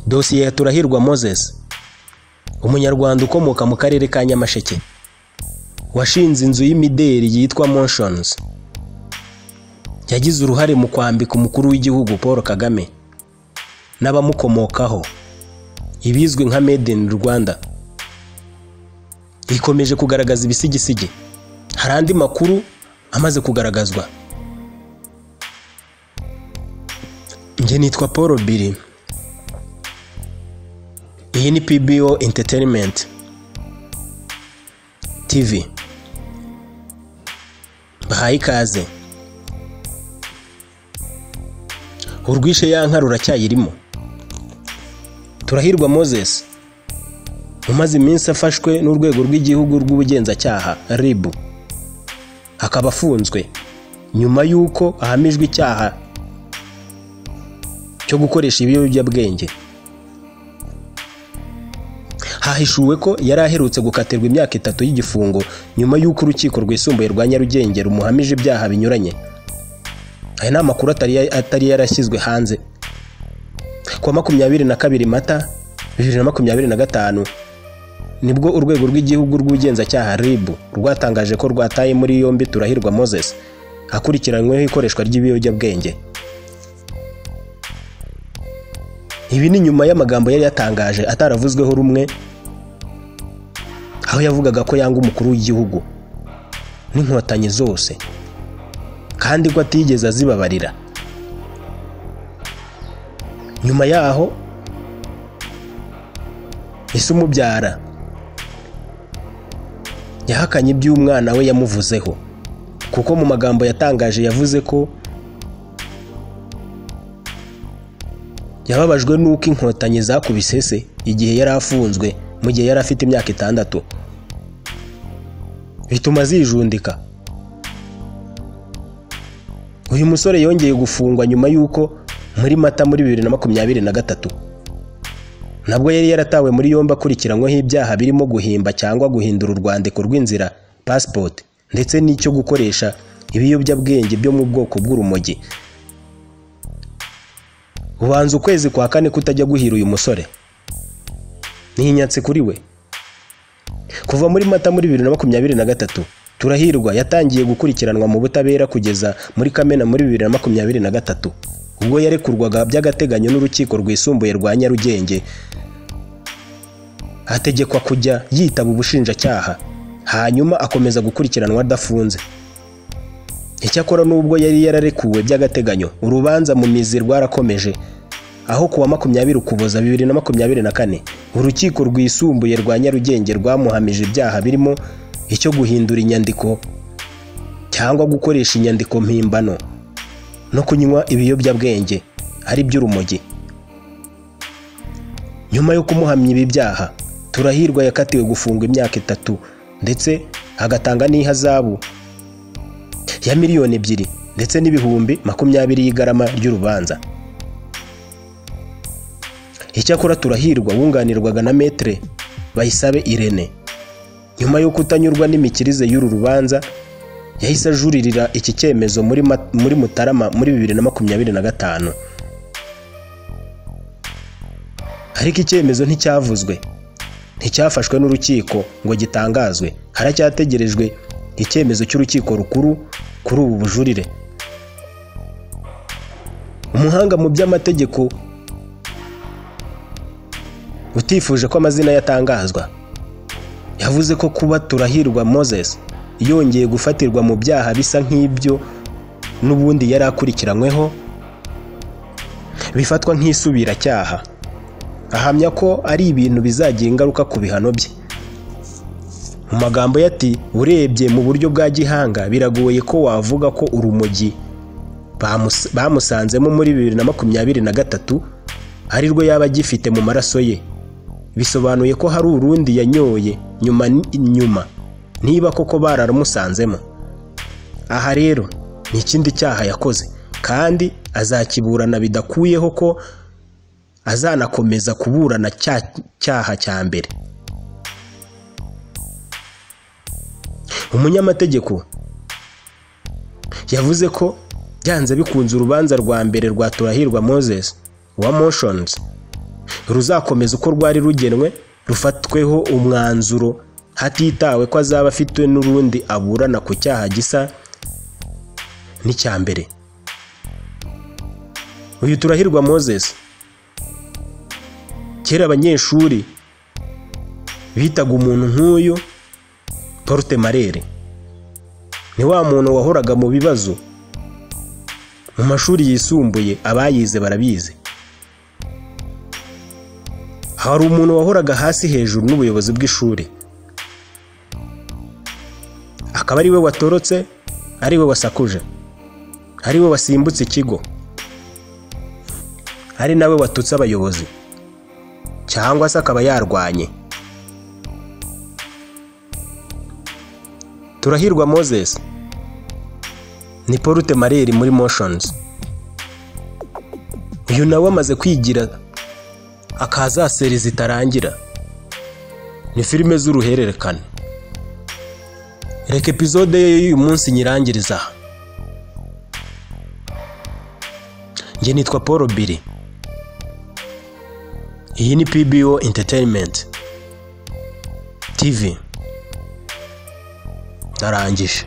Dosiye ya Turahirwa Moses, umunyarwanda ukomoka mu karere ka Nyamasheke, washinze inzu y'imideli yitwa Motions, yagize uruhare mu kwambika umukuru w'igihugu Paul Kagame n'abamukomokaho ibizwi nka Made in Rwanda, ikomeje kugaragaza ibisigisigi. Hari andi makuru amaze kugaragazwa. Nge nitwa Paul Billy, iyi ni PBO Entertainment TV. Bahaye ikaze. Urwishe ya nka ruracyayirimo. Turahirwa Moses umaze iminsi afashwe n'urwego rw'igihugu rw'ubugenzacyaha RIB, akaba afunzwe nyuma y'uko ahamijwe icyaha cyo gukoresha ibiyobyabwenge. Hahishuwe ko yari aherutse gukatirwa imyaka 3 y'igifungo nyuma y'uko urukiko rwisumbuye rwa Nyarugenge rumuhamije ibyaha binyuranye. Aya ni amakuru atari yarashyizwe hanze. Kwa 22 Mata 2025 nibwo urwego rw'igihugu rw'ubugenzacyaha RIB rwatangaje ko rwataye muri yombi Turahirwa Moses akurikiranyweho ikoreshwa ry'ibiyobyabwenge. Ibi ni nyuma y'amagambo yari yatangaje ataravuzweho rumwe, aho yavugaga ko yanga umukuru w'igihugu n'inkotanyi zose kandi ko atigeze azibabarira. Nyuma yaho ise umubyara yahakanye iby'umwana we yamuvuzeho, kuko mu magambo yatangaje yavuze ko yababajwe n'uko inkotanyi zakubise se igihe yari afunzwe mu gihe yari afite imyaka 6, bituma zijundika. Uyu musore yongeye gufungwa nyuma y'uko muri Mata muri 2023 nabwo yari yaratawe muri yombi akurikiranyweho ibyaha birimo guhimba cyangwa guhindura urwandiko rw'inzira passport ndetse n'icyo gukoresha ibiyobyabwenge byo mu bwoko bw'urumogi. Ubanza ukwezi kwa 4 kutajya guhira uyu musore ni inyatsi kuri we. Kuva muri Mata muri 2023 Turahirwa yatangiye gukurikiranwa mu butabera kugeza muri Kamena muri 2023 ubwo yarekurwaga by'agateganyo n'urukiko rwisumbuye rwa Nyarugenge, ategekwa kujya yitaba ubushinjacyaha hanyuma akomeza gukurikiranwa adafunze. Icyakora nubwo yari yararekuwe by'agateganyo, urubanza mu mizi rwarakomeje, aho kuwa 20 Ukuboza 2024 urukiko rwisumbuye rwa Nyarugenge rwamuhamije ibyaha birimo icyo guhindura inyandiko cyangwa gukoresha inyandiko mpimbano no kunywa ibiyobyabwenge ari by'urumogi. Nyuma yo kumuhamya ibi byaha, Turahirwa yakatiwe gufungwa imyaka 3 ndetse agatanga n'ihazabu ya miliyoni 2 ndetse n'ibihumbi 20 y'igarama ry'urubanza. Icyakora Turahirwa wunganirwaga na Maître Bayisabe Irene, nyuma yo kutanyurwa n'imikirize y'uru rubanza yahise ajuririra iki cyemezo muri Mutarama muri 2025. Ariko icyemezo nticyavuzwe, nticyafashwe n'urukiko ngo gitangazwe. Haracyategerejwe icyemezo cy'urukiko rukuru kuri ubu bujurire. Umuhanga mu by'amategeko utifuje ko amazina yatangazwa yavuze ko kuba Turahirwa Moses yongeye gufatirwa mu byaha bisa nk'ibyo n'ubundi yari akurikiranyweho bifatwa nk'isubiracyaha. Ahamya ko ari ibintu bizagira ingaruka ku bihano bye. Mu magambo yati, urebye mu buryo bwa gihanga biragoye ko wavuga ko urumogi bamusanzemo muri 2023 ari rwo yaba agifite mu maraso ye. Bisobanuye ko hari urundi yanyoye nyuma niba koko bararamusanzemo. Aha rero ni ikindi cyaha yakoze kandi azakiburana bidakuyeho ko azanakomeza kuburana cyaha cya mbere. Umunyamategeko yavuze ko byanze bikunze urubanza rwa mbere rwa Turahirwa Moses wa Motions ruzakomeza uko rwari rugenwe, rufatweho umwanzuro hatitawe ko azaba afitwe n'urundi aburana ku cyaha gisa n'icya mbere. Uyu Turahirwa Moses, kera abanyeshuri bitaga umuntu nk'uyu porte-malheur. Ni wa muntu wahoraga mu bibazo mu mashuri yisumbuye, abayize barabizi. Hari umuntu wahoraga hasi hejuru n'ubuyobozi bw'ishuri, akaba ari we watorotse, ari we wasakuje, ari we wasimbutse ikigo, ari nawe watutse abayobozi, cyangwa se akaba yarwanye. Turahirwa Moses ni porte-malheur muri Motions. Uyu nawe amaze kwigira akaza seri zitarangira, ni filime z'uruhererekane. Reka episode ye y'uyu munsi nyirangiriza. Njye nitwa Paul Billy. Iyi ni PBO Entertainment TV. Narangije.